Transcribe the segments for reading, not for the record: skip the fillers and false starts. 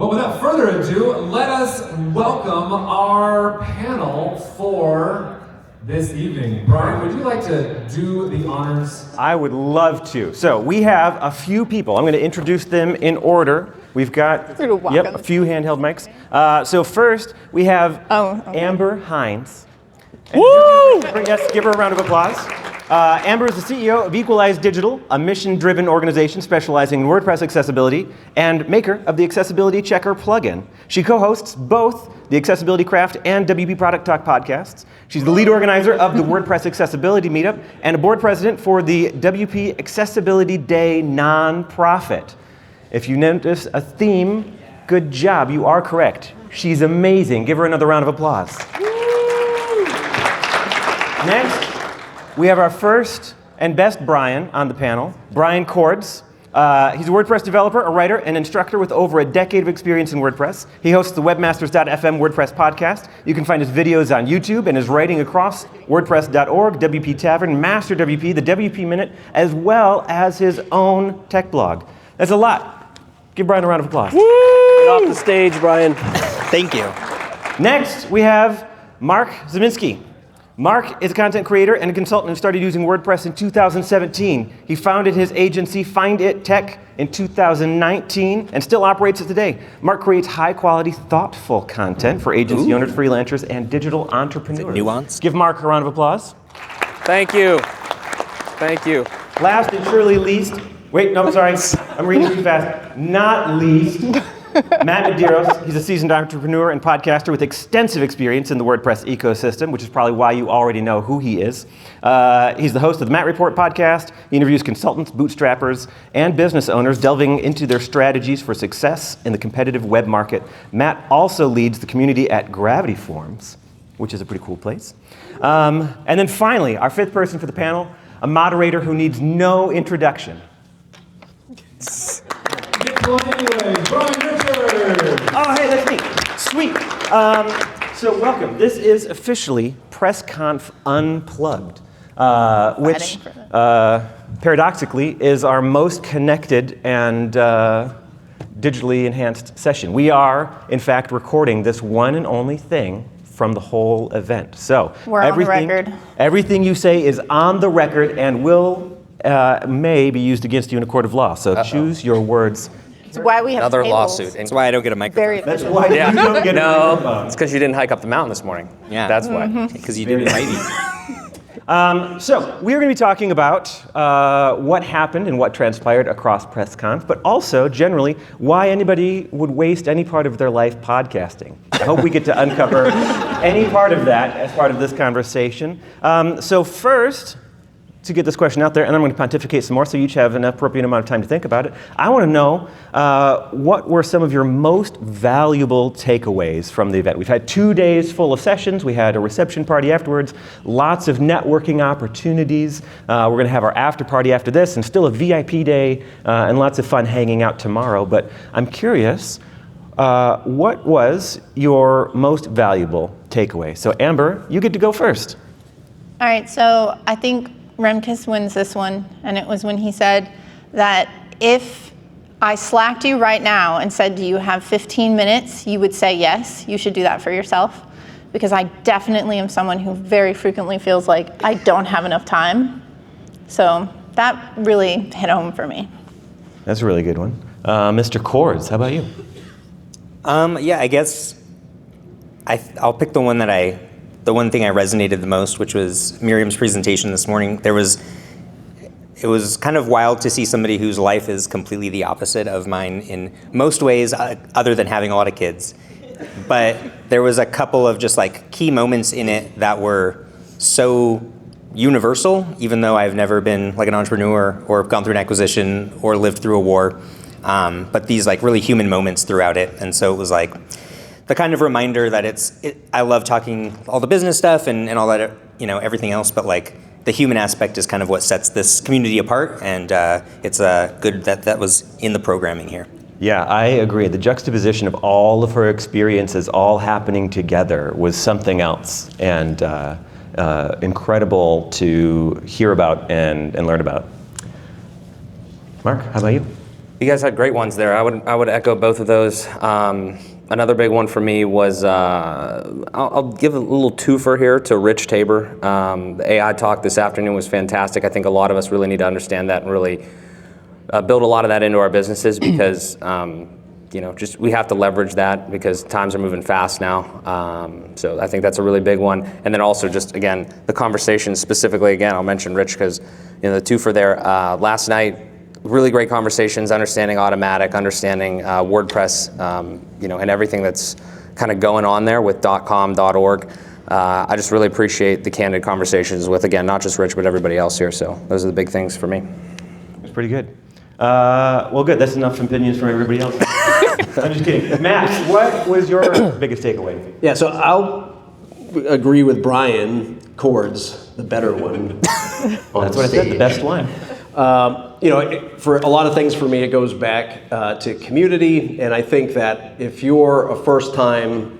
But without further ado, let us welcome our panel for this evening. Brian, would you like to do the honors? I would love to. So we have a few people. I'm going to introduce them in order. We've got a few handheld mics. So first, we have Amber Hinds. Woo! Yes, give her a round of applause. Amber is the CEO of Equalize Digital, a mission-driven organization specializing in WordPress accessibility and maker of the Accessibility Checker plugin. She co-hosts both the Accessibility Craft and WP Product Talk podcasts. She's the lead organizer of the WordPress Accessibility Meetup and a board president for the WP Accessibility Day nonprofit. If you notice a theme, good job, you are correct. She's amazing. Give her another round of applause. Next, we have our first and best Brian on the panel, Brian Coords. He's a WordPress developer, a writer, and instructor with over a decade of experience in WordPress. He hosts the Webmasters.fm WordPress podcast. You can find his videos on YouTube and his writing across WordPress.org, WP Tavern, Master WP, the WP Minute, as well as his own tech blog. That's a lot. Give Brian a round of applause. Woo! Get off the stage, Brian. Thank you. Next, we have Mark Szymanski. Mark is a content creator and a consultant who started using WordPress in 2017. He founded his agency, Find It Tech, in 2019 and still operates it today. Mark creates high-quality, thoughtful content for agency owners, freelancers, and digital entrepreneurs. Nuance. Give Mark a round of applause. Thank you. Thank you. Last and surely least, wait, no, sorry, I'm reading too fast. Not least, Matt Medeiros. He's a seasoned entrepreneur and podcaster with extensive experience in the WordPress ecosystem, which is probably why you already know who he is. He's the host of the Matt Report podcast. He interviews consultants, bootstrappers, and business owners, delving into their strategies for success in the competitive web market. Matt also leads the community at Gravity Forums, which is a pretty cool place. And then finally, our fifth person for the panel, a moderator who needs no introduction. Oh, hey, that's me. Sweet. So welcome. This is officially PressConf Unplugged, which paradoxically is our most connected and digitally enhanced session. We are, in fact, recording this one and only thing from the whole event. So we're on the record. Everything you say is on the record and may be used against you in a court of law. So choose your words. It's why we have Another tables. lawsuit. That's why I don't get a microphone. That's why you don't get a microphone. It's because you didn't hike up the mountain this morning. Yeah. That's why. Because you didn't invite me. So we're going to be talking about what happened and what transpired across PressConf, but also generally why anybody would waste any part of their life podcasting. I hope we get to uncover any part of that as part of this conversation. So first, to get this question out there, and I'm going to pontificate some more so you each have an appropriate amount of time to think about it. I want to know what were some of your most valuable takeaways from the event. We've had 2 days full of sessions. We had a reception party afterwards, lots of networking opportunities. We're going to have our after party after this, and still a VIP day, and lots of fun hanging out tomorrow. But I'm curious, what was your most valuable takeaway? So Amber, you get to go first. All right, so I think Remkes wins this one, and it was when he said that if I slacked you right now and said, do you have 15 minutes, you would say yes, you should do that for yourself, because I definitely am someone who very frequently feels like I don't have enough time. So that really hit home for me. That's a really good one. Mr. Coords, how about you? Yeah, I guess I'll pick the one thing I resonated the most, which was Miriam's presentation this morning. It was kind of wild to see somebody whose life is completely the opposite of mine in most ways, other than having a lot of kids. But there was a couple of just like key moments in it that were so universal, even though I've never been like an entrepreneur or gone through an acquisition or lived through a war. But these like really human moments throughout it. And so it was like the kind of reminder that I love talking all the business stuff and all that, everything else, but like the human aspect is kind of what sets this community apart, and it's good that was in the programming here. Yeah, I agree. The juxtaposition of all of her experiences all happening together was something else, and incredible to hear about and learn about. Mark, how about you? You guys had great ones there. I would echo both of those. Another big one for me was, I'll give a little twofer here to Rich Tabor. The AI talk this afternoon was fantastic. I think a lot of us really need to understand that and really build a lot of that into our businesses because, just we have to leverage that because times are moving fast now. So I think that's a really big one. And then also just, again, the conversation specifically, again, I'll mention Rich because, the twofer there, last night, really great conversations, understanding Automatic, understanding WordPress, and everything that's kind of going on there with .com, .org. I just really appreciate the candid conversations with, again, not just Rich, but everybody else here. So those are the big things for me. It's pretty good. Well, good. That's enough opinions from everybody else. I'm just kidding. Matt, what was your biggest takeaway? Yeah, so I'll agree with Brian. Coords, the better one. That's what I said, the best one. For a lot of things for me, it goes back to community, and I think that if you're a first-time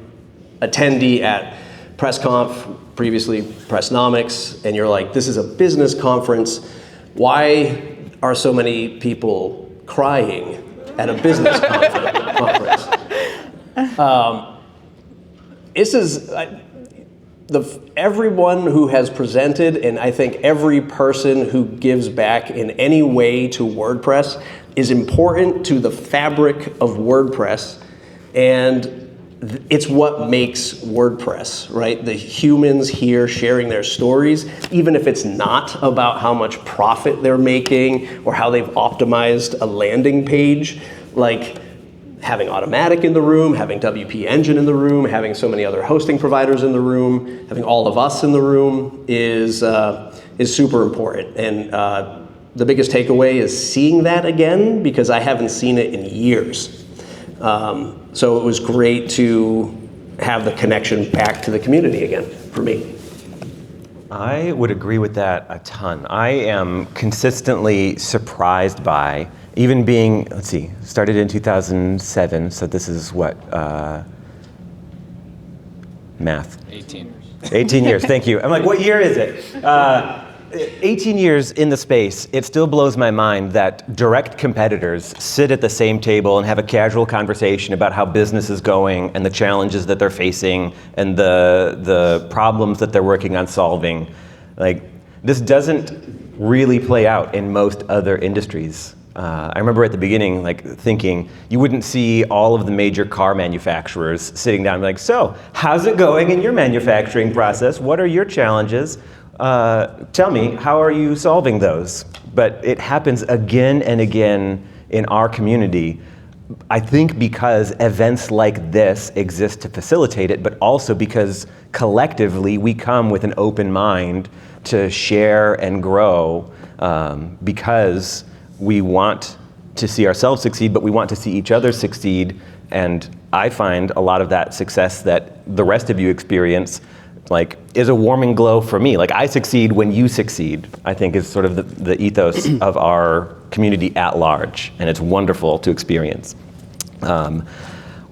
attendee at PressConf, previously Pressnomics, and you're like, this is a business conference, why are so many people crying at a business conference? This is... everyone who has presented, and I think every person who gives back in any way to WordPress is important to the fabric of WordPress, and it's what makes WordPress, right? The humans here sharing their stories, even if it's not about how much profit they're making or how they've optimized a landing page, like having Automatic in the room, having WP Engine in the room, having so many other hosting providers in the room, having all of us in the room is super important. And the biggest takeaway is seeing that again because I haven't seen it in years. So it was great to have the connection back to the community again for me. I would agree with that a ton. I am consistently surprised by, even being, started in 2007, so this is what, math? 18. 18 years, thank you. I'm like, what year is it? 18 years in the space, it still blows my mind that direct competitors sit at the same table and have a casual conversation about how business is going and the challenges that they're facing and the problems that they're working on solving. Like, this doesn't really play out in most other industries. I remember at the beginning, thinking you wouldn't see all of the major car manufacturers sitting down and be like, so, how's it going in your manufacturing process? What are your challenges? Tell me, how are you solving those? But it happens again and again in our community, I think because events like this exist to facilitate it, but also because collectively we come with an open mind to share and grow because we want to see ourselves succeed, but we want to see each other succeed. And I find a lot of that success that the rest of you experience is a warming glow for me. I succeed when you succeed, I think is sort of the ethos of our community at large, and it's wonderful to experience.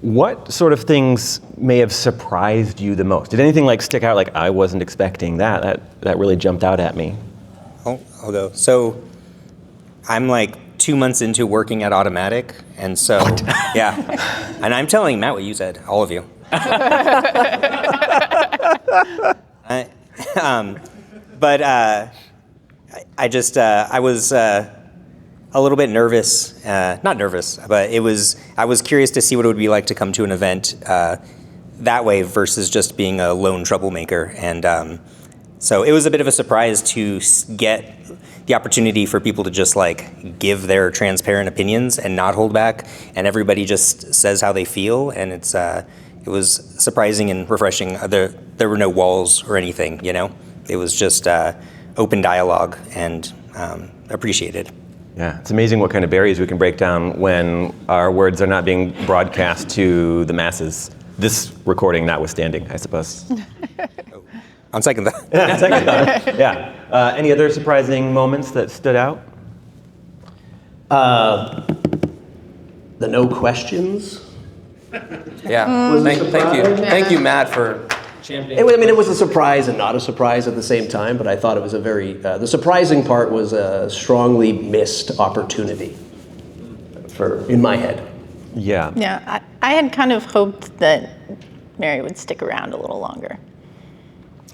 What sort of things may have surprised you the most? Did anything stick out, I wasn't expecting that? That really jumped out at me. I'll go. So I'm 2 months into working at Automatic, and so, yeah. And I'm telling Matt what you said, all of you. I was a little bit nervous, not nervous, but I was curious to see what it would be like to come to an event that way versus just being a lone troublemaker. And so it was a bit of a surprise to get the opportunity for people to just give their transparent opinions and not hold back, and everybody just says how they feel, and it was surprising and refreshing. There were no walls or anything, It was just open dialogue and appreciated. Yeah, it's amazing what kind of barriers we can break down when our words are not being broadcast to the masses. This recording notwithstanding, I suppose. On second thought. Yeah, second thought. Yeah. Any other surprising moments that stood out? The no questions. Yeah, thank you, Matt, for championing. It was a surprise and not a surprise at the same time, but I thought it was a very, the surprising part was a strongly missed opportunity in my head. Yeah. Yeah, I had kind of hoped that Mary would stick around a little longer.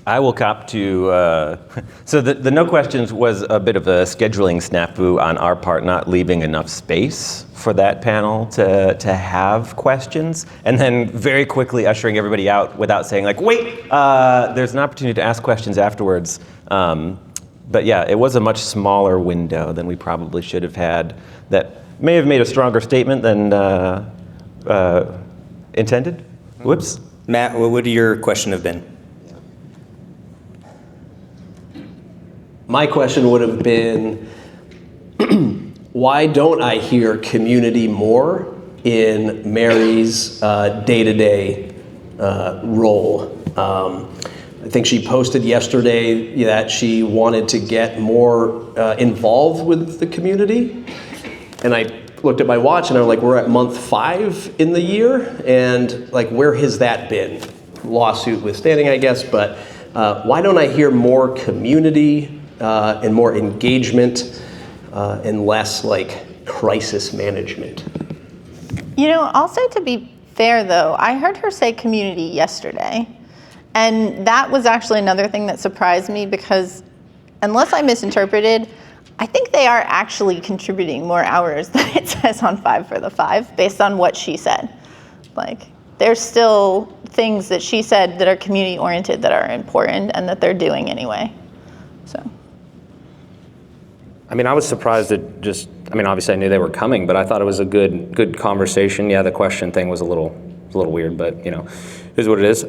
I will cop to, so the no questions was a bit of a scheduling snafu on our part, not leaving enough space for that panel to have questions, and then very quickly ushering everybody out without saying like, wait, there's an opportunity to ask questions afterwards. But yeah, it was a much smaller window than we probably should have had that may have made a stronger statement than intended. Whoops. Matt, what would your question have been? My question would have been, why don't I hear community more in Mary's day-to-day role? I think she posted yesterday that she wanted to get more involved with the community. And I looked at my watch and I'm like, we're at month 5 in the year, and like, where has that been? Lawsuit withstanding, I guess, but why don't I hear more community and more engagement and less like crisis management? You know, also to be fair though, I heard her say community yesterday. And that was actually another thing that surprised me, because unless I misinterpreted, I think they are actually contributing more hours than it says on 5 for the 5 based on what she said. Like, there's still things that she said that are community oriented that are important and that they're doing anyway. So. I mean, I was surprised at just, I mean, obviously I knew they were coming, but I thought it was a good conversation. Yeah, the question thing was a little weird, but you know, it is what it is.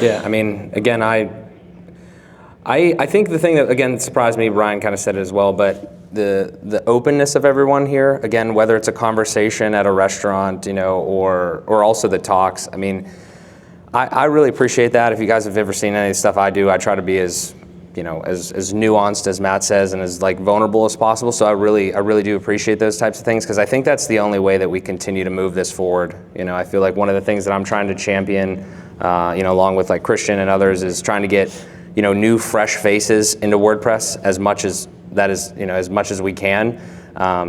Yeah, I mean, again, I think the thing that, again, surprised me, Ryan kind of said it as well, but the openness of everyone here, again, whether it's a conversation at a restaurant, you know, or also the talks, I mean, I really appreciate that. If you guys have ever seen any of the stuff I do, I try to be as, you know, as nuanced as Matt says and as like vulnerable as possible. So I really do appreciate those types of things, because I think that's the only way that we continue to move this forward. You know, I feel like one of the things that I'm trying to champion, you know, along with like Christian and others, is trying to get, you know, new fresh faces into WordPress as much as that is, you know, as much as we can,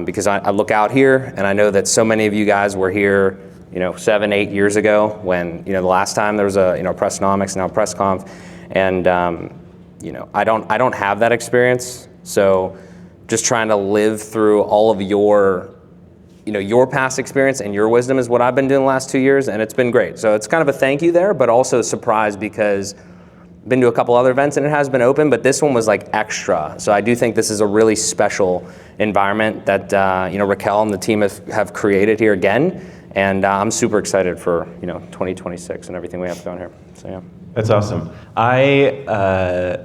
because I look out here and I know that so many of you guys were here, you know, 7-8 years ago when, you know, the last time there was a, you know, Pressnomics, now PressConf, and you know, I don't have that experience, so just trying to live through all of your, you know, your past experience and your wisdom is what I've been doing the last 2 years, and it's been great. So it's kind of a thank you there, but also a surprise, because I've been to a couple other events and it has been open, but this one was like extra. So I do think this is a really special environment that you know, Raquel and the team have created here again, and I'm super excited for, you know, 2026 and everything we have going here. So yeah. That's awesome. I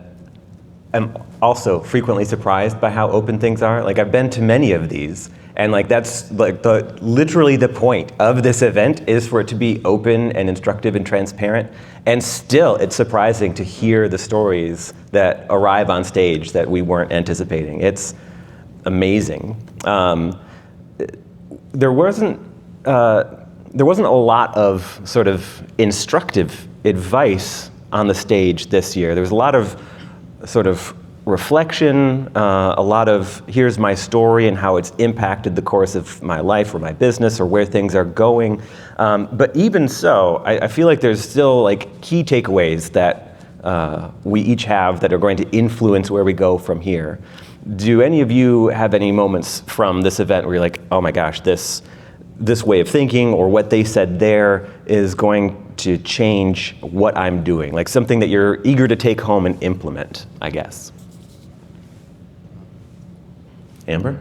am also frequently surprised by how open things are. Like, I've been to many of these, and like, that's like literally the point of this event is for it to be open and instructive and transparent. And still, it's surprising to hear the stories that arrive on stage that we weren't anticipating. It's amazing. There wasn't a lot of sort of instructive advice on the stage this year. There was a lot of sort of reflection, a lot of here's my story and how it's impacted the course of my life or my business or where things are going. But even so, I feel like there's still like key takeaways that we each have that are going to influence where we go from here. Do any of you have any moments from this event where you're like, oh my gosh, this way of thinking or what they said there is going to change what I'm doing? Like something that you're eager to take home and implement, I guess. Amber?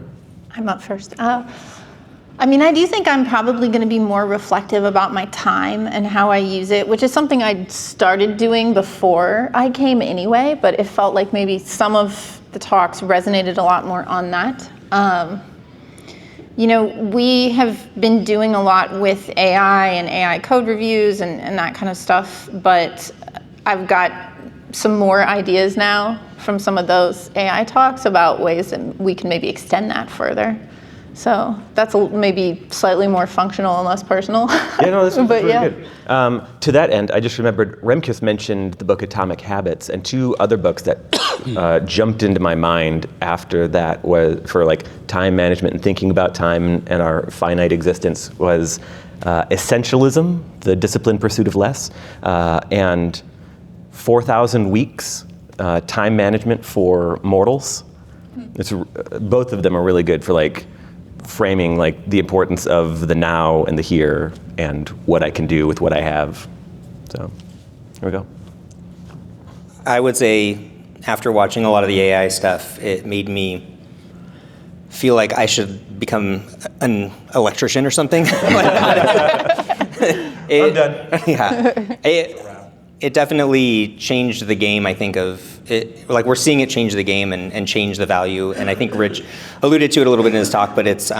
I'm up first. I mean, I do think I'm probably going to be more reflective about my time and how I use it, which is something I started doing before I came anyway, but it felt like maybe some of the talks resonated a lot more on that. You know, we have been doing a lot with AI and AI code reviews and that kind of stuff, but I've got some more ideas now from some of those AI talks about ways that we can maybe extend that further. So that's maybe slightly more functional and less personal. Yeah, no, this is really yeah. good. To that end, I just remembered Remkes mentioned the book Atomic Habits and 2 other books that jumped into my mind after that was for like time management and thinking about time and our finite existence was essentialism, the disciplined pursuit of less, and 4,000 weeks, time management for mortals. It's, both of them are really good for like framing like the importance of the now and the here and what I can do with what I have. So, here we go. I would say after watching a lot of the AI stuff, it made me feel like I should become an electrician or something. I'm done. Yeah. It definitely changed the game, I think, of it. Like, we're seeing it change the game and change the value. And I think Rich alluded to it a little bit in his talk, but it's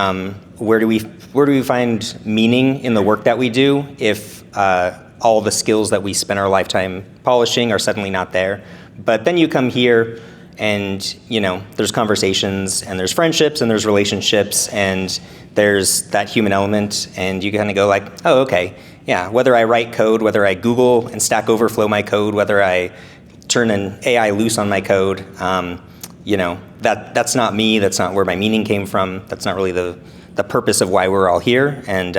where do we find meaning in the work that we do if all the skills that we spend our lifetime polishing are suddenly not there? But then you come here and, you know, there's conversations and there's friendships and there's relationships and there's that human element, and you kind of go like, oh, okay. Yeah, whether I write code, whether I Google and Stack Overflow my code, whether I turn an AI loose on my code, you know, that's not me. That's not where my meaning came from. That's not really the purpose of why we're all here. And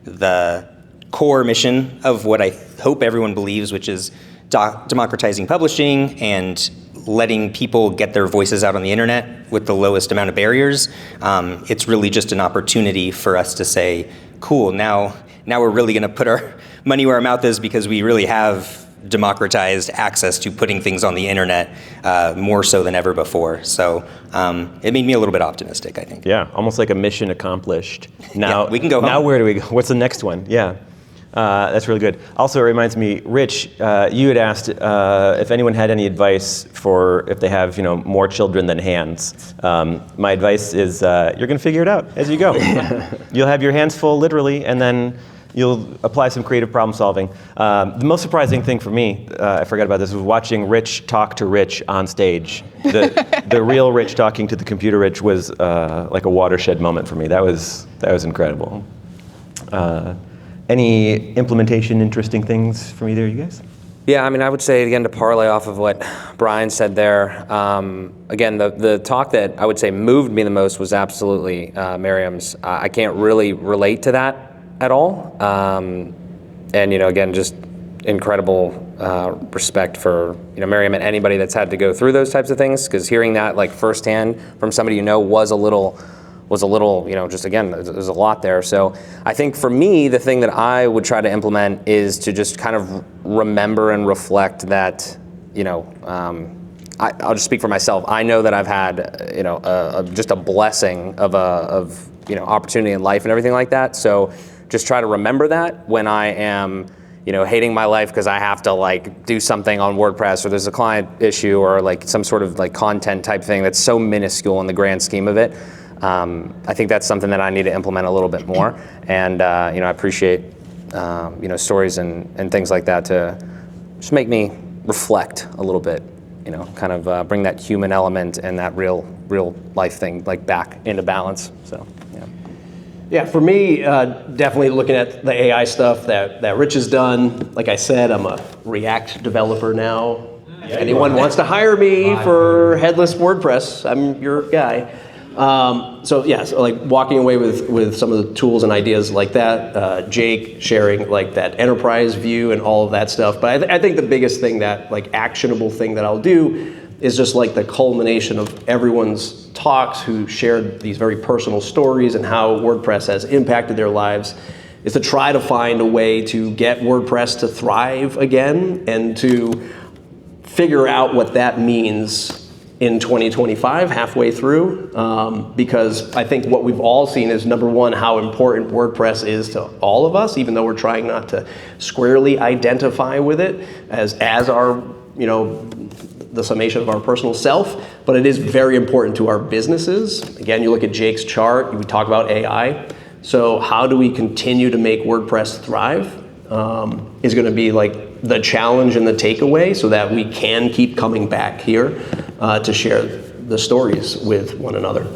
the core mission of what I hope everyone believes, which is democratizing publishing and letting people get their voices out on the internet with the lowest amount of barriers. It's really just an opportunity for us to say, cool, now we're really going to put our money where our mouth is, because we really have democratized access to putting things on the internet more so than ever before. So it made me a little bit optimistic, I think. Yeah, almost like a mission accomplished. Now yeah, we can go home. Now where do we go? What's the next one? Yeah, that's really good. Also, it reminds me, Rich, you had asked if anyone had any advice for if they have, you know, more children than hands. My advice is you're going to figure it out as you go. You'll have your hands full, literally, and then you'll apply some creative problem solving. The most surprising thing for me, I forgot about this, was watching Rich talk to Rich on stage. The real Rich talking to the computer Rich was like a watershed moment for me. That was incredible. Any implementation interesting things from either of you guys? Yeah, I mean, I would say, again, to parlay off of what Brian said there, again, the talk that I would say moved me the most was absolutely Miriam's. I can't really relate to that at all. And, you know, again, just incredible respect for, you know, Miriam and anybody that's had to go through those types of things, because hearing that like firsthand from somebody you know was a little, you know, just again, there's a lot there. So I think for me, the thing that I would try to implement is to just kind of remember and reflect that, you know, I'll just speak for myself. I know that I've had, you know, just a blessing of you know, opportunity in life and everything like that. So just try to remember that when I am, you know, hating my life because I have to like do something on WordPress, or there's a client issue, or like some sort of like content type thing that's so minuscule in the grand scheme of it. I think that's something that I need to implement a little bit more. And, you know, I appreciate, you know, stories and things like that to just make me reflect a little bit, you know, kind of bring that human element and that real life thing like back into balance. So, yeah. Yeah, for me, definitely looking at the AI stuff that Rich has done. Like I said, I'm a React developer now. If anyone wants to hire me for headless WordPress, I'm your guy. So like walking away with some of the tools and ideas like that, Jake sharing like that enterprise view and all of that stuff. But I think the biggest thing, that like actionable thing that I'll do, is just like the culmination of everyone's talks who shared these very personal stories and how WordPress has impacted their lives, is to try to find a way to get WordPress to thrive again and to figure out what that means in 2025, halfway through, because I think what we've all seen is, number one, how important WordPress is to all of us, even though we're trying not to squarely identify with it as our, you know, the summation of our personal self, but it is very important to our businesses. Again, you look at Jake's chart, we talk about AI. So how do we continue to make WordPress thrive is going to be like the challenge and the takeaway, so that we can keep coming back here to share the stories with one another.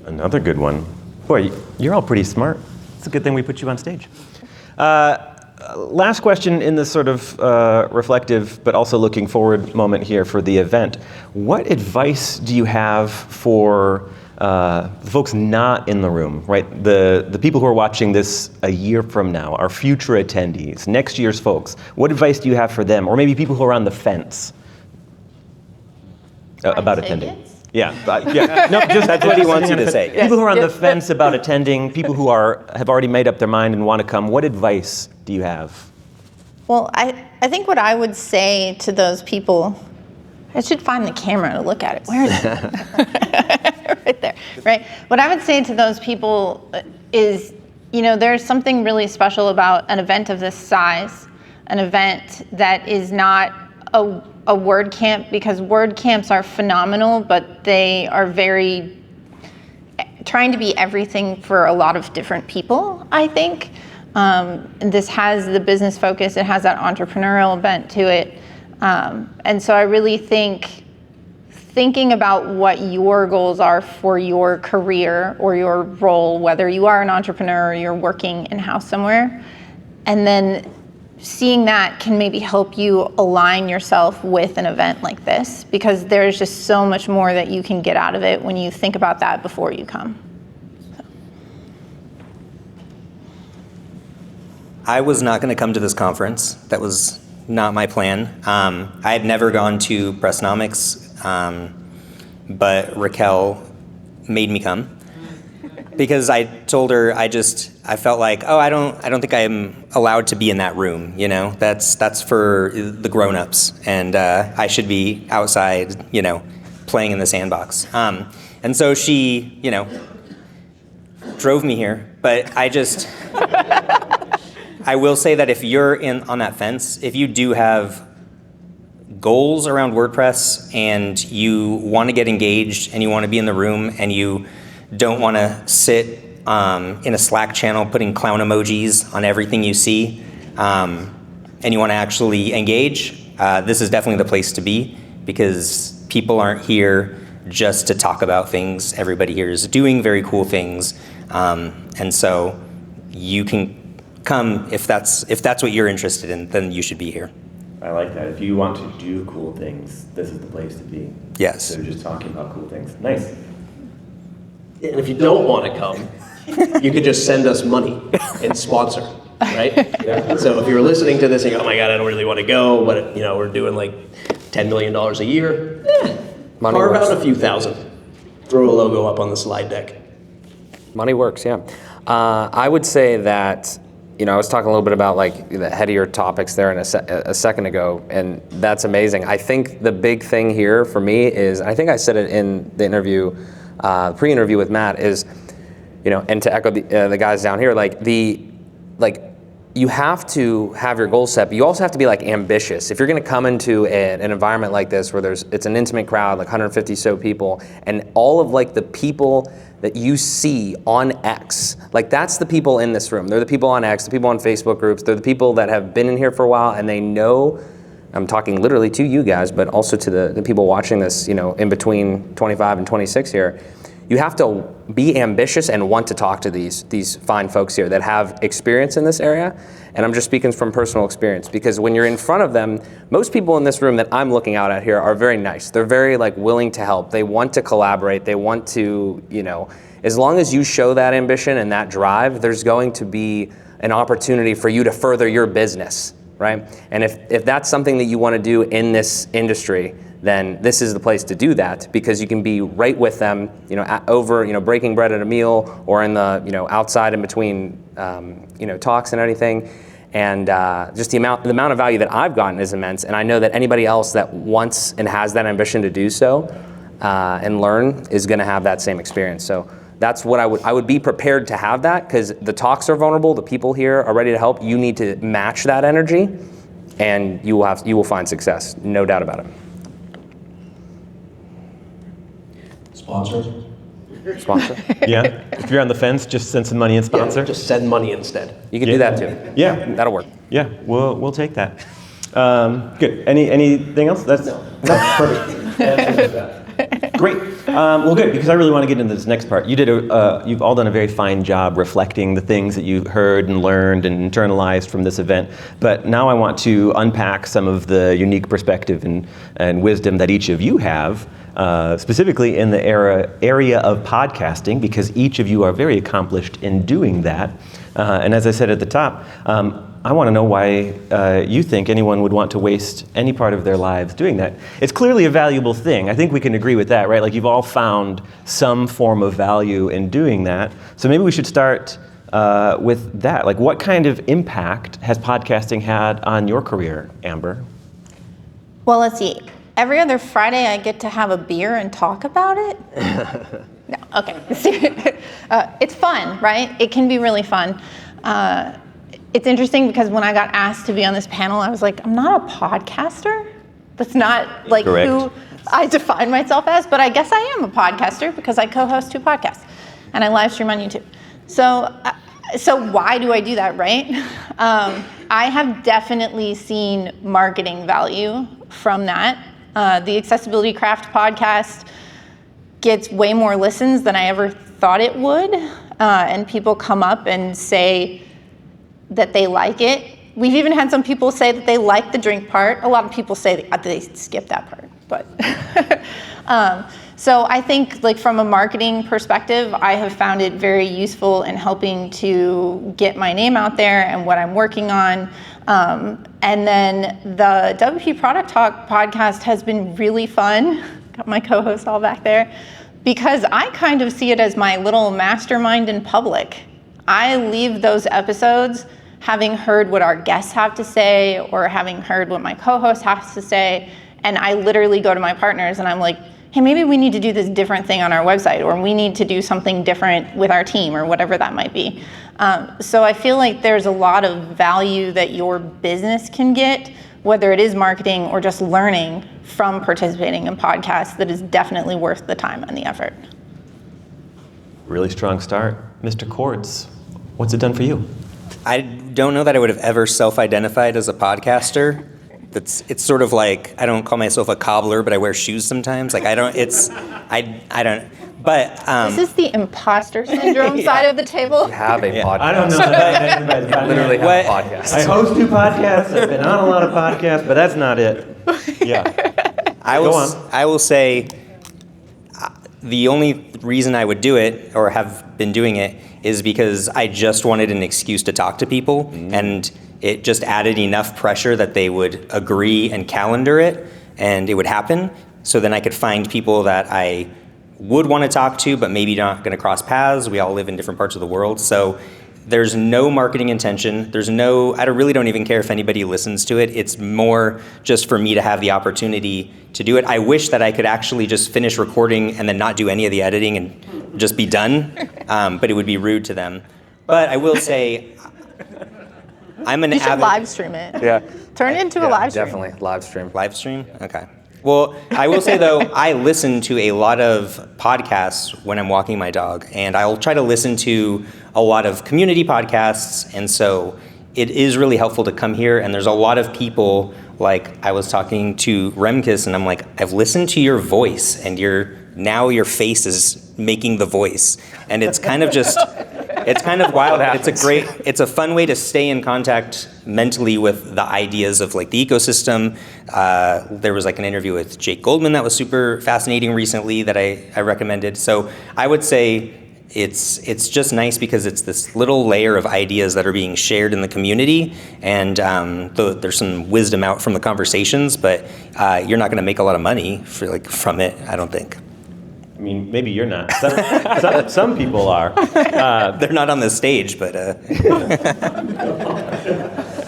Another good one. Boy, you're all pretty smart. It's a good thing we put you on stage. last question in this sort of reflective but also looking forward moment here for the event. What advice do you have for the folks not in the room, right? The people who are watching this a year from now, our future attendees, next year's folks. What advice do you have for them? Or maybe people who are on the fence about attending? Yeah, no, just That's what he wants you to say. People who are on the fence about attending, people who have already made up their mind and want to come, what advice do you have? Well, I think what I would say to those people, I should find the camera to look at it. Where is it? Right there, right? What I would say to those people is, there's something really special about an event of this size, an event that is not a WordCamp, because WordCamps are phenomenal, but they are trying to be everything for a lot of different people, I think. This has the business focus, it has that entrepreneurial bent to it. And so I really think thinking about what your goals are for your career or your role, whether you are an entrepreneur or you're working in-house somewhere, and then seeing that can maybe help you align yourself with an event like this, because there's just so much more that you can get out of it when you think about that before you come. I was not going to come to this conference. That was not my plan. I had never gone to Pressnomics, but Raquel made me come because I told her I felt like, I don't think I'm allowed to be in that room. That's for the grown-ups, and I should be outside, playing in the sandbox. And so she, drove me here. But I will say that if you're on that fence, if you do have goals around WordPress and you want to get engaged and you want to be in the room and you don't want to sit in a Slack channel putting clown emojis on everything you see, and you want to actually engage, this is definitely the place to be, because people aren't here just to talk about things. Everybody here is doing very cool things, and so you can come if that's what you're interested in. Then you should be here. I like that. If you want to do cool things, this is the place to be. Yes. So just talking about cool things. Nice. And if you don't want to come, you could just send us money and sponsor, right? Yeah. So if you're listening to this and you go, oh my God, I don't really want to go, but we're doing like $10 million a year, carve out a few thousand, throw a logo up on the slide deck. Money works, yeah. I would say that, I was talking a little bit about like the headier topics there a second ago, and that's amazing. I think the big thing here for me is, I think I said it in the interview, pre-interview with Matt, is, and to echo the guys down here, you have to have your goals set, but you also have to be ambitious. If you're going to come into an environment like this where it's an intimate crowd, 150 so people, and all of the people that you see on X, that's the people in this room. They're the people on X, the people on Facebook groups, they're the people that have been in here for a while, and they know, I'm talking literally to you guys, but also to the people watching this, in between 25 and 26 here. You have to be ambitious and want to talk to these fine folks here that have experience in this area. And I'm just speaking from personal experience, because when you're in front of them, most people in this room that I'm looking out at here are very nice. They're very willing to help. They want to collaborate. They want to, as long as you show that ambition and that drive, there's going to be an opportunity for you to further your business, right? And if that's something that you want to do in this industry, then this is the place to do that, because you can be right with them, over, breaking bread at a meal, or in the, outside in between, talks and anything. And just the amount of value that I've gotten is immense. And I know that anybody else that wants and has that ambition to do so and learn is going to have that same experience. So that's what I would be prepared to have that, because the talks are vulnerable. The people here are ready to help. You need to match that energy, and you will find success, no doubt about it. Sponsor? Yeah. If you're on the fence, just send some money and sponsor. Yeah, just send money instead. You can do that too. Yeah. That'll work. Yeah, we'll take that. Good. Anything else? No, perfect. Great. Well, good, because I really want to get into this next part. You've all done a very fine job reflecting the things that you've heard and learned and internalized from this event. But now I want to unpack some of the unique perspective and wisdom that each of you have, specifically in the area of podcasting, because each of you are very accomplished in doing that. And as I said at the top, I want to know why you think anyone would want to waste any part of their lives doing that. It's clearly a valuable thing. I think we can agree with that, right? Like, you've all found some form of value in doing that. So maybe we should start with that. Like, what kind of impact has podcasting had on your career, Amber? Well, let's see. Every other Friday, I get to have a beer and talk about it. No, okay. It's fun, right? It can be really fun. It's interesting because when I got asked to be on this panel, I was like, I'm not a podcaster. That's not like Correct. who I define myself as, but I guess I am a podcaster because I co-host 2 podcasts and I live stream on YouTube. So why do I do that, right? I have definitely seen marketing value from that. The Accessibility Craft podcast gets way more listens than I ever thought it would. And people come up and say that they like it. We've even had some people say that they like the drink part. A lot of people say that they skip that part, but. So I think, like, from a marketing perspective, I have found it very useful in helping to get my name out there and what I'm working on. And then the WP Product Talk podcast has been really fun. Got my co-host all back there, because I kind of see it as my little mastermind in public. I leave those episodes having heard what our guests have to say or having heard what my co-host has to say, and I literally go to my partners and I'm like, hey, maybe we need to do this different thing on our website, or we need to do something different with our team, or whatever that might be. So I feel like there's a lot of value that your business can get, whether it is marketing or just learning from participating in podcasts, that is definitely worth the time and the effort. Really strong start. Mr. Coords, what's it done for you? I don't know that I would have ever self-identified as a podcaster. It's sort of like, I don't call myself a cobbler, but I wear shoes sometimes. Like, I don't. But This is the imposter syndrome side of the table. Have a podcast. I don't know that anybody's got Literally it. have a podcast. I host 2 podcasts. I've been on a lot of podcasts, but that's not it. Yeah. I will say the only reason I would do it, or have been doing it, is because I just wanted an excuse to talk to people, and it just added enough pressure that they would agree and calendar it, and it would happen. So then I could find people that I would want to talk to, but maybe not going to cross paths. We all live in different parts of the world. So there's no marketing intention. I really don't even care if anybody listens to it. It's more just for me to have the opportunity to do it. I wish that I could actually just finish recording and then not do any of the editing and just be done, but it would be rude to them. But I will say, I'm an You should avid... live stream it. Yeah. Turn it into a live stream. Definitely live stream. Live stream? Okay. Well, I will say, though, I listen to a lot of podcasts when I'm walking my dog, and I'll try to listen to a lot of community podcasts, and so it is really helpful to come here, and there's a lot of people, like I was talking to Remkes, and I'm like, I've listened to your voice, and now your face is making the voice, and it's kind of just... It's kind of wild. It's a fun way to stay in contact mentally with the ideas of, like, the ecosystem. There was, like, an interview with Jake Goldman that was super fascinating recently that I recommended. So I would say it's just nice because it's this little layer of ideas that are being shared in the community, and there's some wisdom out from the conversations, but you're not going to make a lot of money from it, I don't think. I mean, maybe you're not. Some people are. They're not on the stage, but...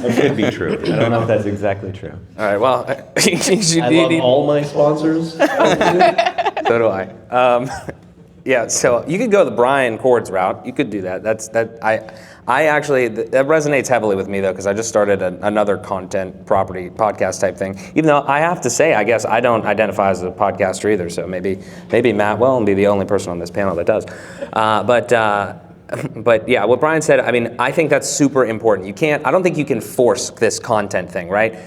It could be true. I don't know if that's exactly true. All right. Well, I love all my sponsors. So do I. Yeah. So you could go the Brian Coords route. You could do that. I actually, that resonates heavily with me, though, because I just started another content property podcast type thing. Even though I have to say, I guess I don't identify as a podcaster either. So maybe Matt will and be the only person on this panel that does. But yeah, what Brian said, I mean, I think that's super important. I don't think you can force this content thing, right?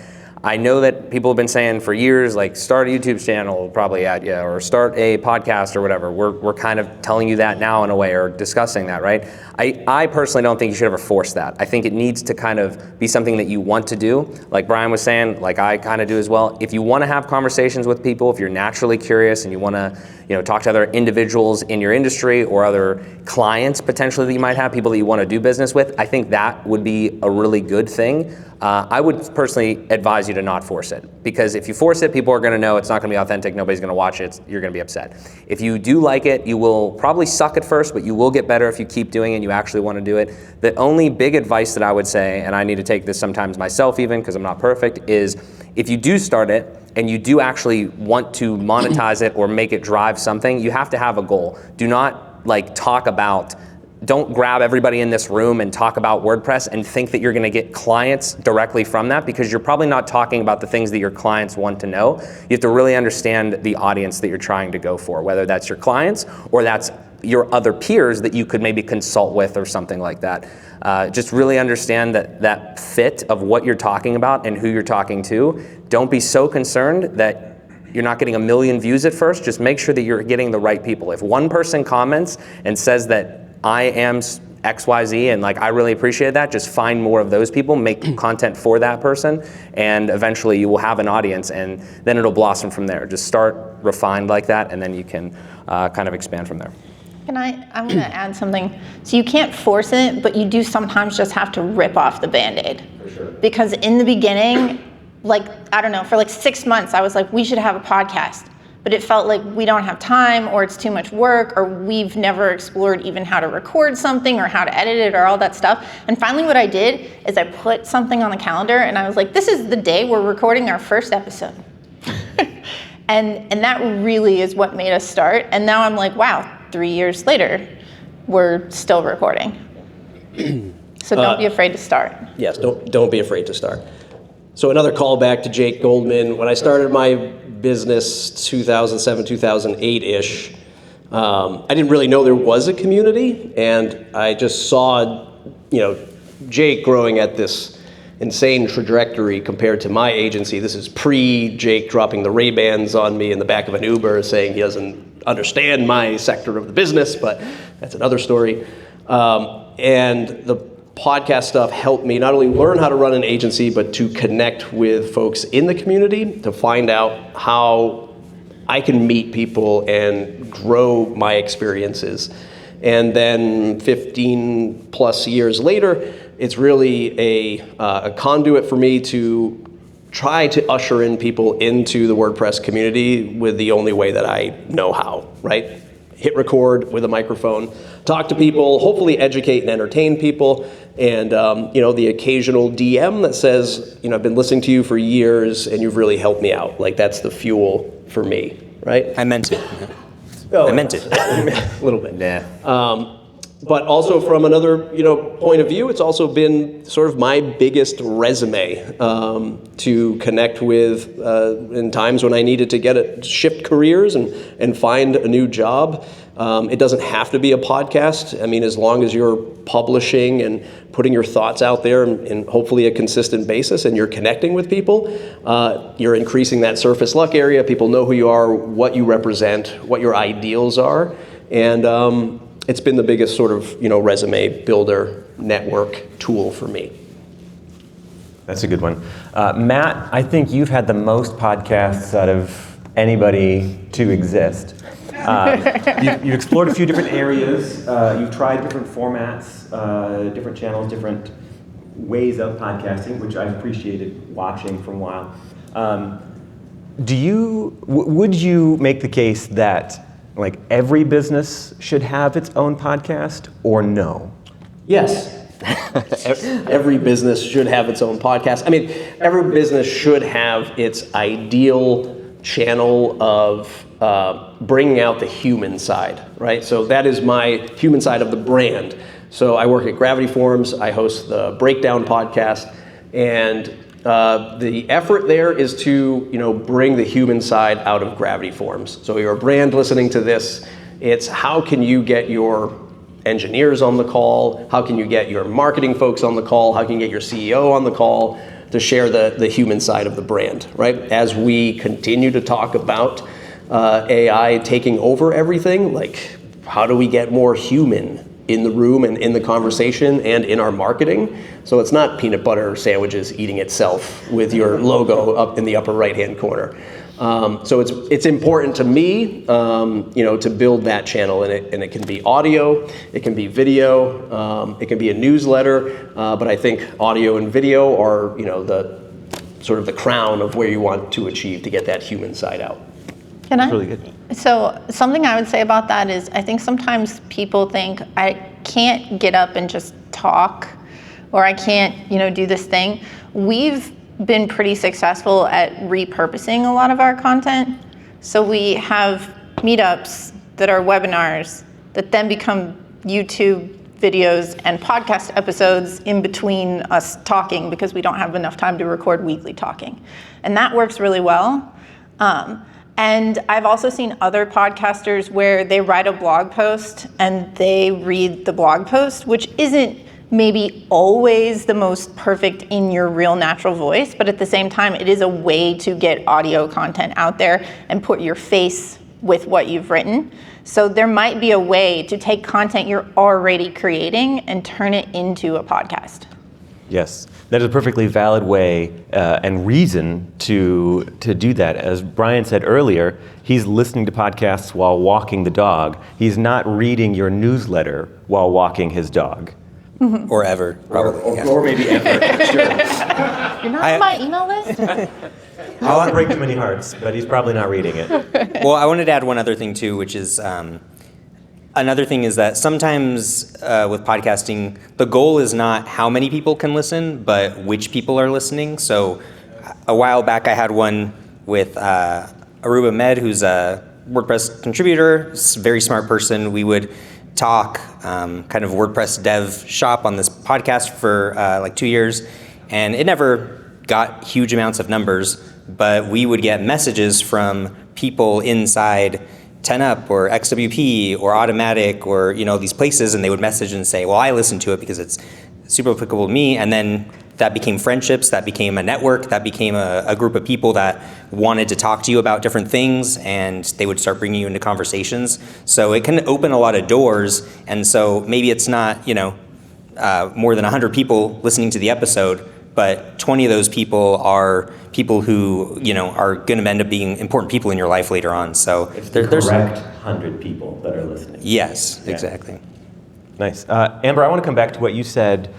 I know that people have been saying for years, like, start a YouTube channel, probably at you, or start a podcast or whatever. We're kind of telling you that now in a way, or discussing that, right? I personally don't think you should ever force that. I think it needs to kind of be something that you want to do. Like Brian was saying, like I kind of do as well. If you want to have conversations with people, if you're naturally curious and you want to, talk to other individuals in your industry or other clients potentially that you might have, people that you want to do business with, I think that would be a really good thing. I would personally advise you to not force it, because if you force it, people are going to know it's not going to be authentic, nobody's going to watch it, you're going to be upset. If you do like it, you will probably suck at first, but you will get better if you keep doing it and you actually want to do it. The only big advice that I would say, and I need to take this sometimes myself even because I'm not perfect, is if you do start it and you do actually want to monetize it or make it drive something, you have to have a goal. Do not don't grab everybody in this room and talk about WordPress and think that you're going to get clients directly from that, because you're probably not talking about the things that your clients want to know. You have to really understand the audience that you're trying to go for, whether that's your clients or that's your other peers that you could maybe consult with or something like that. Just really understand that fit of what you're talking about and who you're talking to. Don't be so concerned that you're not getting 1 million views at first. Just make sure that you're getting the right people. If one person comments and says that I am XYZ and I really appreciate that, just find more of those people, make content for that person, and eventually you will have an audience, and then it'll blossom from there. Just start refined like that, and then you can kind of expand from there. I'm going to add something. So you can't force it, but you do sometimes just have to rip off the Band-Aid. For sure. Because in the beginning, for 6 months, I was like, we should have a podcast. But it felt like we don't have time, or it's too much work, or we've never explored even how to record something or how to edit it or all that stuff. And finally what I did is I put something on the calendar and I was like, this is the day we're recording our first episode. and that really is what made us start. And now I'm like, wow, 3 years later, we're still recording. So don't be afraid to start. Yes, don't be afraid to start. So another callback to Jake Goldman. When I started my business 2007, 2008-ish, I didn't really know there was a community, and I just saw, Jake growing at this insane trajectory compared to my agency. This is pre-Jake dropping the Ray-Bans on me in the back of an Uber saying he doesn't understand my sector of the business, but that's another story. And the podcast stuff helped me not only learn how to run an agency, but to connect with folks in the community, to find out how I can meet people and grow my experiences. And then 15 plus years later, it's really a conduit for me to try to usher in people into the WordPress community with the only way that I know how, right? Hit record with a microphone, talk to people, hopefully educate and entertain people, and the occasional DM that says, I've been listening to you for years and you've really helped me out. That's the fuel for me, right? I meant it. Oh, I meant it. A little bit. Yeah. But also from another, point of view, it's also been sort of my biggest resume to connect with in times when I needed to shift careers and find a new job. It doesn't have to be a podcast. I mean, as long as you're publishing and putting your thoughts out there in hopefully a consistent basis, and you're connecting with people, you're increasing that surface luck area. People know who you are, what you represent, what your ideals are, and it's been the biggest sort of, resume builder network tool for me. That's a good one. Matt, I think you've had the most podcasts out of anybody to exist. You've explored a few different areas. You've tried different formats, different channels, different ways of podcasting, which I've appreciated watching for a while. Would you make the case that every business should have its own podcast, or no? Yes. Every business should have its own podcast. I mean, every business should have its ideal channel of bringing out the human side, right? So that is my human side of the brand. So I work at Gravity Forms. I host the Breakdown podcast, and the effort there is to, bring the human side out of Gravity Forms. So you're a brand listening to this, it's how can you get your engineers on the call? How can you get your marketing folks on the call? How can you get your CEO on the call to share the human side of the brand, right? As we continue to talk about AI taking over everything, like how do we get more human in the room and in the conversation and in our marketing? So it's not peanut butter sandwiches eating itself with your logo up in the upper right-hand corner. So it's important to me, to build that channel, and it can be audio, it can be video, it can be a newsletter, but I think audio and video are, the sort of the crown of where you want to achieve to get that human side out. Can I? Really good. So something I would say about that is I think sometimes people think I can't get up and just talk, or I can't, do this thing. We've been pretty successful at repurposing a lot of our content. So we have meetups that are webinars that then become YouTube videos and podcast episodes in between us talking because we don't have enough time to record weekly talking. And that works really well. And I've also seen other podcasters where they write a blog post and they read the blog post, which isn't maybe always the most perfect in your real natural voice, but at the same time, it is a way to get audio content out there and put your face with what you've written. So there might be a way to take content you're already creating and turn it into a podcast. Yes, that is a perfectly valid way and reason to do that. As Brian said earlier, he's listening to podcasts while walking the dog. He's not reading your newsletter while walking his dog. Mm-hmm. Or ever, probably. Or maybe ever, sure. You're not on my email list? I won't break too many hearts, but he's probably not reading it. Well, I wanted to add one other thing too, which is another thing is that sometimes with podcasting, the goal is not how many people can listen, but which people are listening. So a while back, I had one with Aruba Med, who's a WordPress contributor, very smart person. We would talk kind of WordPress dev shop on this podcast for like 2 years, and it never got huge amounts of numbers, but we would get messages from people inside 10up or XWP or Automatic or these places, and they would message and say, well, I listened to it because it's super applicable to me. And then that became friendships, that became a network, that became a group of people that wanted to talk to you about different things, and they would start bringing you into conversations. So it can open a lot of doors, and so maybe it's not more than 100 people listening to the episode, but 20 of those people are people who are going to end up being important people in your life later on. So there's correct 100 people that are listening. Yes, Yeah. exactly. Nice. Amber, I want to come back to what you said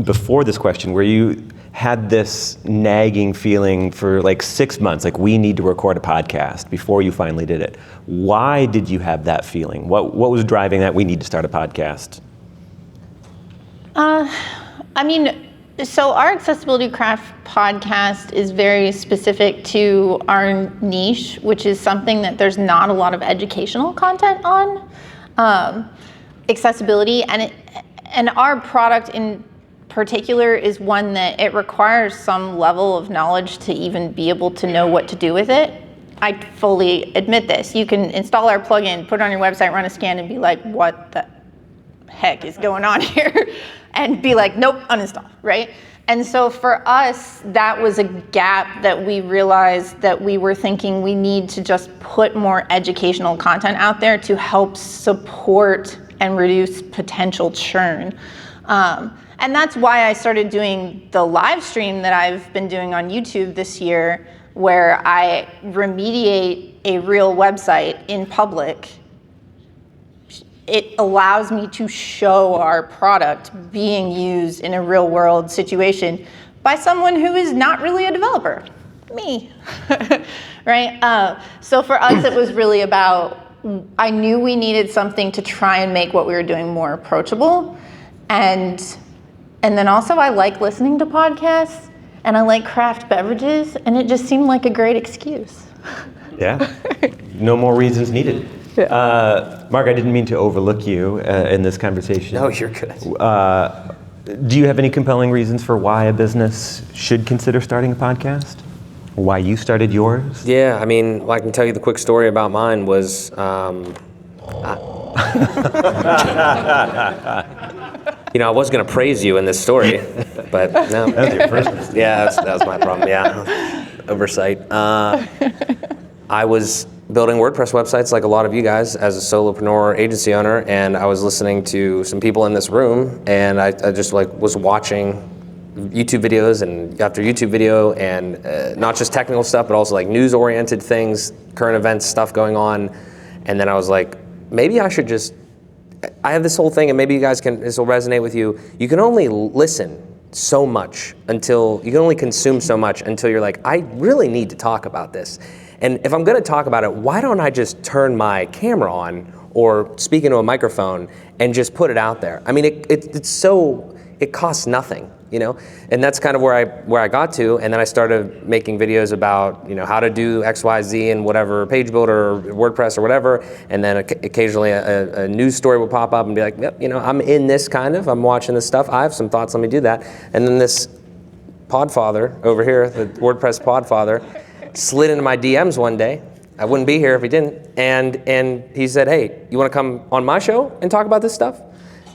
before this question, where you had this nagging feeling for like 6 months, like we need to record a podcast before you finally did it. Why did you have that feeling? What was driving that we need to start a podcast? So our Accessibility Craft podcast is very specific to our niche, which is something that there's not a lot of educational content on. Accessibility, and our product in particular is one that it requires some level of knowledge to even be able to know what to do with it. I fully admit this. You can install our plugin, put it on your website, run a scan, and be like, what the heck is going on here? And be like, nope, uninstall, right? And so for us, that was a gap that we realized that we were thinking we need to just put more educational content out there to help support and reduce potential churn. And that's why I started doing the live stream that I've been doing on YouTube this year, where I remediate a real website in public. It allows me to show our product being used in a real world situation by someone who is not really a developer, me, right? So for us, it was really about, I knew we needed something to try and make what we were doing more approachable. And then also I like listening to podcasts and I like craft beverages, and it just seemed like a great excuse. Yeah, no more reasons needed. Mark, I didn't mean to overlook you in this conversation. No, you're good. Do you have any compelling reasons for why a business should consider starting a podcast? Why you started yours? Yeah, I mean, I can tell you the quick story about mine was, I was going to praise you in this story. but no. That was your first mistake. Yeah, that was my problem. Yeah, oversight. I was building WordPress websites like a lot of you guys as a solopreneur agency owner, and I was listening to some people in this room, and I just was watching YouTube videos and after YouTube video, and not just technical stuff, but also like news-oriented things, current events stuff going on, and then I was like, maybe I should just. I have this whole thing, and maybe you guys this will resonate with you. You can only listen so much until you can only consume so much until you're like, I really need to talk about this. And if I'm going to talk about it, why don't I just turn my camera on or speak into a microphone and just put it out there? I mean, it costs nothing, And that's kind of where I got to, and then I started making videos about how to do X, Y, Z and whatever, page builder or WordPress or whatever, and then occasionally a news story would pop up and be like, yep, I'm in this I'm watching this stuff. I have some thoughts. Let me do that. And then this podfather over here, the WordPress podfather, slid into my DMs one day. I wouldn't be here if he didn't. And he said, hey, you want to come on my show and talk about this stuff?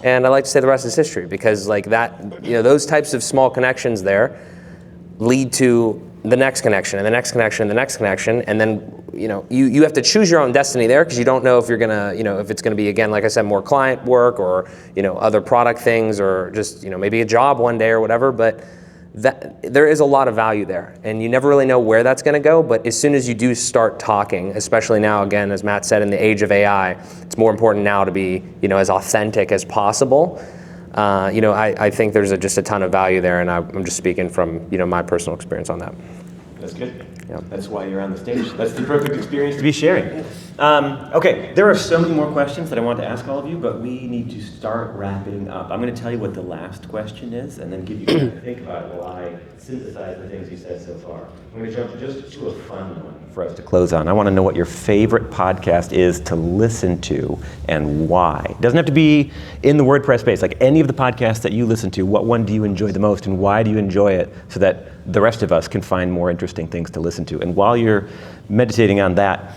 And I like to say the rest is history, because like that, those types of small connections there lead to the next connection and the next connection and the next connection. And then, you have to choose your own destiny there, because you don't know if you're gonna, if it's gonna be, again, like I said, more client work or, other product things, or just, maybe a job one day or whatever. But there is a lot of value there, and you never really know where that's going to go. But as soon as you do start talking, especially now, again, as Matt said, in the age of AI, it's more important now to be, as authentic as possible. I think there's just a ton of value there, and I'm just speaking from, my personal experience on that. That's good. Yeah. That's why you're on the stage. That's the perfect experience to be sharing. Okay, there are so many more questions that I want to ask all of you, but we need to start wrapping up. I'm going to tell you what the last question is, and then give you time to think about it while I synthesize the things you said so far. I'm going to jump just to a fun one for us to close on. I want to know what your favorite podcast is to listen to and why. It doesn't have to be in the WordPress space. Like any of the podcasts that you listen to, what one do you enjoy the most, and why do you enjoy it, so that the rest of us can find more interesting things to listen to. And while you're meditating on that,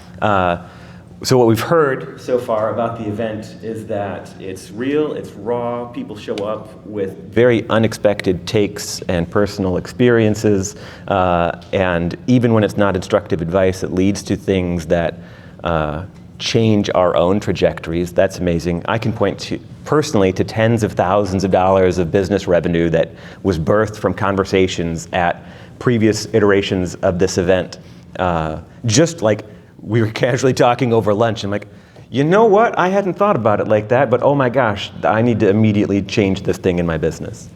so what we've heard so far about the event is that it's real, it's raw, people show up with very unexpected takes and personal experiences, and even when it's not instructive advice, it leads to things that change our own trajectories. That's amazing. I can point personally to tens of thousands of dollars of business revenue that was birthed from conversations at previous iterations of this event. Just like we were casually talking over lunch, I'm like, you know what? I hadn't thought about it like that, but oh my gosh, I need to immediately change this thing in my business.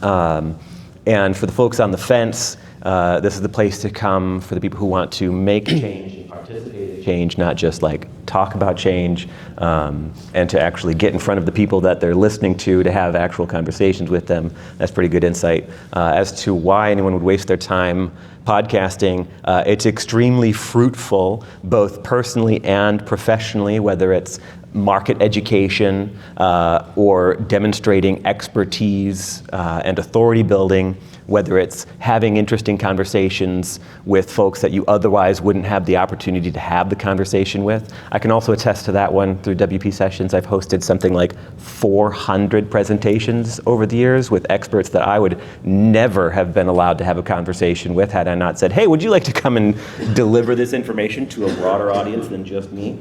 And for the folks on the fence, this is the place to come for the people who want to make change and participate in change, not just like talk about change, and to actually get in front of the people that they're listening to have actual conversations with them. That's pretty good insight. As to why anyone would waste their time podcasting, it's extremely fruitful, both personally and professionally, whether it's market education or demonstrating expertise and authority building, whether it's having interesting conversations with folks that you otherwise wouldn't have the opportunity to have the conversation with. I can also attest to that one through WP Sessions. I've hosted something like 400 presentations over the years with experts that I would never have been allowed to have a conversation with had I not said, hey, would you like to come and deliver this information to a broader audience than just me?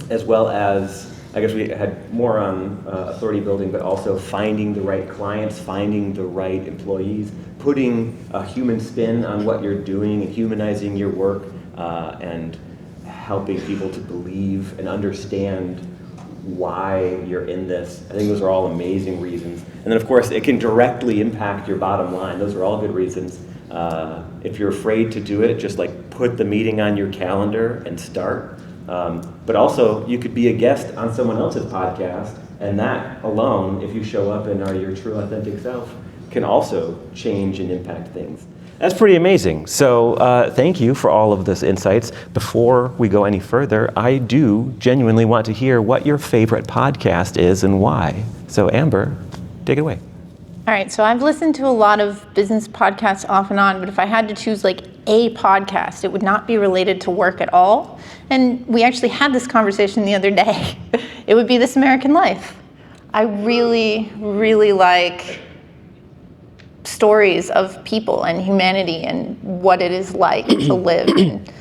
As well as, I guess we had more on authority building, but also finding the right clients, finding the right employees, putting a human spin on what you're doing and humanizing your work, and helping people to believe and understand why you're in this. I think those are all amazing reasons. And then of course, it can directly impact your bottom line. Those are all good reasons. If you're afraid to do it, just like put the meeting on your calendar and start. But also, you could be a guest on someone else's podcast, and that alone, if you show up and are your true authentic self, can also change and impact things. That's pretty amazing. So thank you for all of those insights. Before we go any further, I do genuinely want to hear what your favorite podcast is and why. So Amber, take it away. All right, so I've listened to a lot of business podcasts off and on, but if I had to choose like a podcast, it would not be related to work at all. And we actually had this conversation the other day. It would be This American Life. I really, really like stories of people and humanity and what it is like to live. And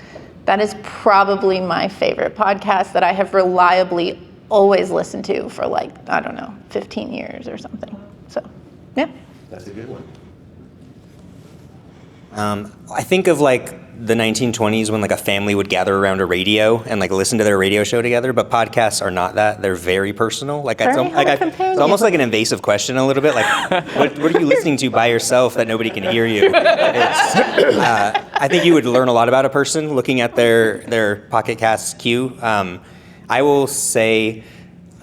that is probably my favorite podcast that I have reliably always listened to for 15 years or something. So, yeah. That's a good one. I think of the 1920s when a family would gather around a radio and listen to their radio show together, but podcasts are not that. They're very personal. It's almost like an invasive question a little bit. What are you listening to by yourself that nobody can hear you? I think you would learn a lot about a person looking at their Pocket Cast queue. I will say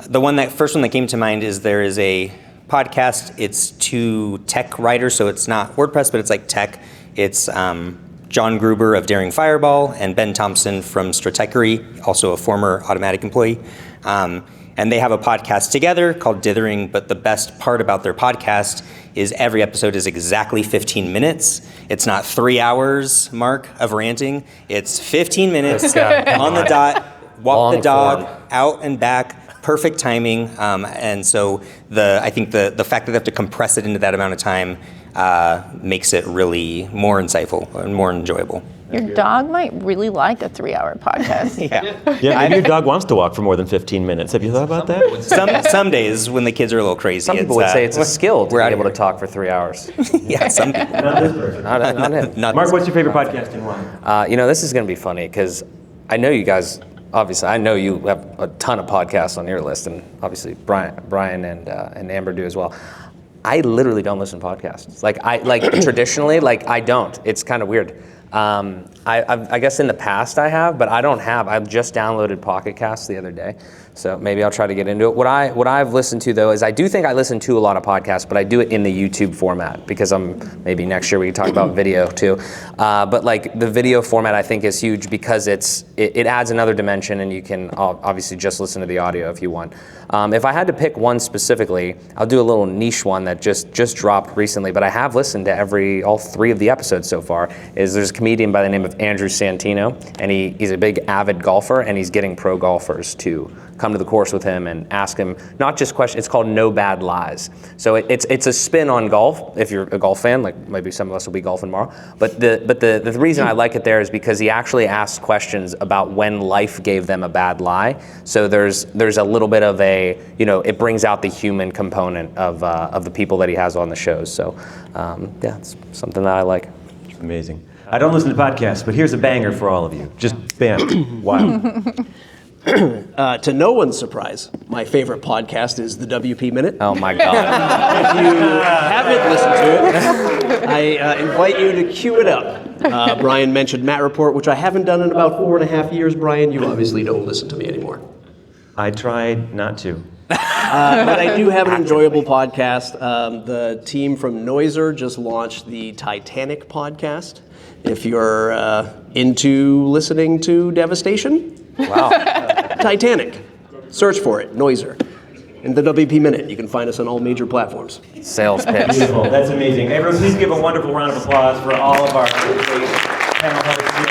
the first one that came to mind is there is a podcast. It's two tech writers, so it's not WordPress, but it's tech. It's John Gruber of Daring Fireball and Ben Thompson from Stratechery, also a former Automatic employee. And they have a podcast together called Dithering, but the best part about their podcast is every episode is exactly 15 minutes. It's not 3 hours, Mark, of ranting. It's 15 minutes on the dot, walk the dog, out and back, perfect timing. And so I think the fact that they have to compress it into that amount of time makes it really more insightful and more enjoyable. Your dog might really like a 3-hour podcast. Yeah, maybe your dog wants to walk for more than 15 minutes. Have you thought about that? Some days when the kids are a little crazy. Some people would say it's a skill to be able to here. talk for 3 hours. Yeah, some people. Not this person. Not him. Mark, what's your favorite podcast and why? This is going to be funny because I know you guys. Obviously, I know you have a ton of podcasts on your list, and obviously Brian and Amber do as well. I literally don't listen to podcasts. Traditionally, I don't. It's kind of weird. I guess in the past I have, but I don't have. I just downloaded Pocket Casts the other day, so maybe I'll try to get into it. What I've listened to though is I do think I listen to a lot of podcasts, but I do it in the YouTube format because maybe next year we can talk about video too. But the video format I think is huge because it adds another dimension, and you can obviously just listen to the audio if you want. If I had to pick one specifically, I'll do a little niche one that just dropped recently, but I have listened to all 3 of the episodes so far. There's a comedian by the name of Andrew Santino, and he's a big avid golfer, and he's getting pro golfers to come to the course with him and ask him not just questions. It's called No Bad Lies. So it's a spin on golf. If you're a golf fan, maybe some of us will be golfing tomorrow. But the reason I like it there is because he actually asks questions about when life gave them a bad lie. So there's a little bit of it brings out the human component of the people that he has on the shows. So it's something that I like. Amazing. I don't listen to podcasts, but here's a banger for all of you. Just bam. Wow. To no one's surprise, my favorite podcast is the WP Minute. Oh my God. If you haven't listened to it, I invite you to queue it up. Brian mentioned Matt Report, which I haven't done in about 4.5 years. Brian, you obviously don't listen to me anymore. I tried not to. But I do have an enjoyable podcast. The team from Noiser just launched the Titanic podcast. If you're into listening to devastation, Wow. Titanic. Search for it, Noiser. And the WP Minute. You can find us on all major platforms. Sales pitch. Beautiful. That's amazing. Everyone, please give a wonderful round of applause for all of our panel hosts here.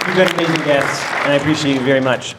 You've been amazing guests, and I appreciate you very much.